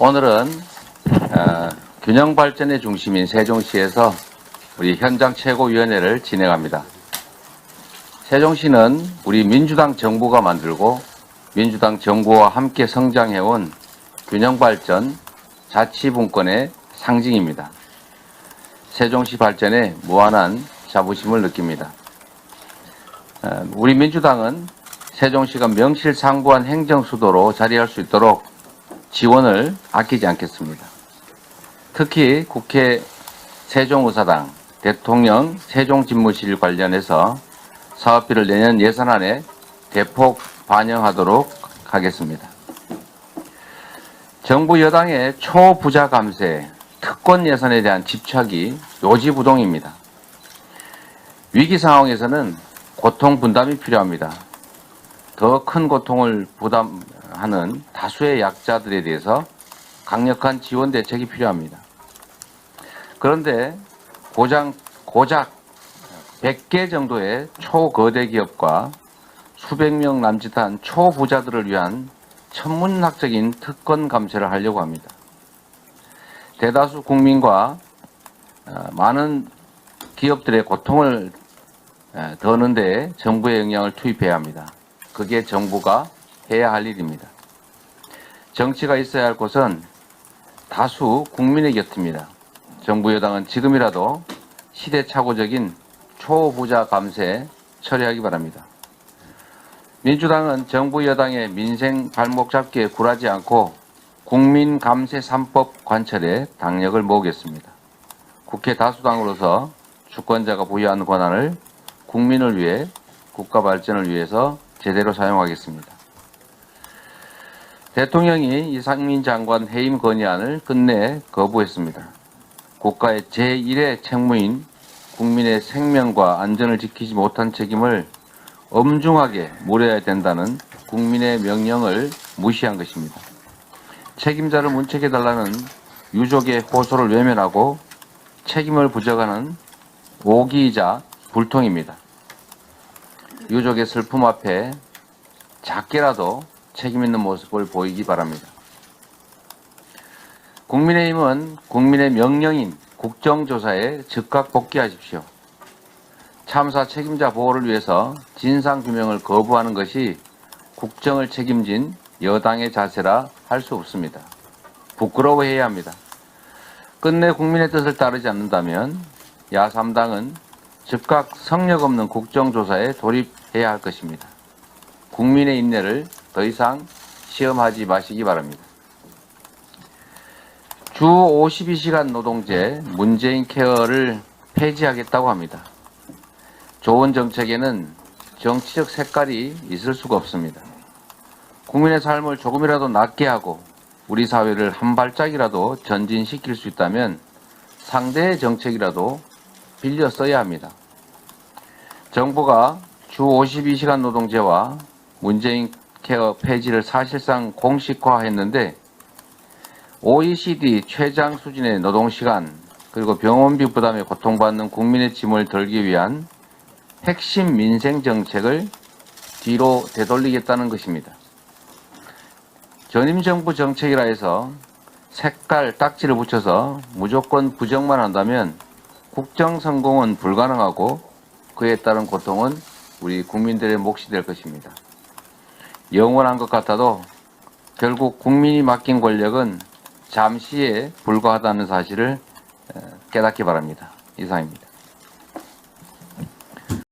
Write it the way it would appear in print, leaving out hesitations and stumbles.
오늘은 균형 발전의 중심인 세종시에서 우리 현장 최고위원회를 진행합니다. 세종시는 우리 민주당 정부가 만들고 민주당 정부와 함께 성장해온 균형 발전 자치분권의 상징입니다. 세종시 발전에 무한한 자부심을 느낍니다. 우리 민주당은 세종시가 명실상부한 행정수도로 자리할 수 있도록 지원을 아끼지 않겠습니다. 특히 국회 세종의사당, 대통령 세종집무실 관련해서 사업비를 내년 예산안에 대폭 반영하도록 하겠습니다. 정부 여당의 초부자 감세, 특권 예산에 대한 집착이 요지부동입니다. 위기 상황에서는 고통 분담이 필요합니다. 더 큰 고통을 부담하는 다수의 약자들에 대해서 강력한 지원 대책이 필요합니다. 그런데 고작 100개 정도의 초거대 기업과 수백 명 남짓한 초부자들을 위한 천문학적인 특권 감세를 하려고 합니다. 대다수 국민과 많은 기업들의 고통을 더는 데 정부의 역량을 투입해야 합니다. 그게 정부가 해야 할 일입니다. 정치가 있어야 할 곳은 다수 국민의 곁입니다. 정부 여당은 지금이라도 시대착오적인 초부자 감세 처리하기 바랍니다. 민주당은 정부 여당의 민생 발목 잡기에 굴하지 않고 국민 감세 3법 관철에 당력을 모으겠습니다. 국회 다수당으로서 주권자가 부여한 권한을 국민을 위해 국가 발전을 위해서 제대로 사용하겠습니다. 대통령이 이상민 장관 해임 건의안을 끝내 거부했습니다. 국가의 제1의 책무인 국민의 생명과 안전을 지키지 못한 책임을 엄중하게 물어야 된다는 국민의 명령을 무시한 것입니다. 책임자를 문책해달라는 유족의 호소를 외면하고 책임을 부정하는 오기이자 불통입니다. 유족의 슬픔 앞에 작게라도 책임 있는 모습을 보이기 바랍니다. 국민의힘은 국민의 명령인 국정조사에 즉각 복귀하십시오. 참사 책임자 보호를 위해서 진상규명을 거부하는 것이 국정을 책임진 여당의 자세라 할 수 없습니다. 부끄러워해야 합니다. 끝내 국민의 뜻을 따르지 않는다면 야3당은 즉각 성력 없는 국정조사에 돌입해야 할 것입니다. 국민의 인내를 더 이상 시험하지 마시기 바랍니다. 주 52시간 노동제 문재인 케어를 폐지하겠다고 합니다. 좋은 정책에는 정치적 색깔이 있을 수가 없습니다. 국민의 삶을 조금이라도 낫게 하고 우리 사회를 한 발짝이라도 전진시킬 수 있다면 상대의 정책이라도 빌려 써야 합니다. 정부가 주 52시간 노동제와 문재인 케어 폐지를 사실상 공식화했는데 OECD 최장 수준의 노동시간 그리고 병원비 부담에 고통받는 국민의 짐을 덜기 위한 핵심 민생 정책을 뒤로 되돌리겠다는 것입니다. 전임 정부 정책이라 해서 색깔 딱지를 붙여서 무조건 부정만 한다면 국정 성공은 불가능하고 그에 따른 고통은 우리 국민들의 몫이 될 것입니다. 영원한 것 같아도 결국 국민이 맡긴 권력은 잠시에 불과하다는 사실을 깨닫기 바랍니다. 이상입니다.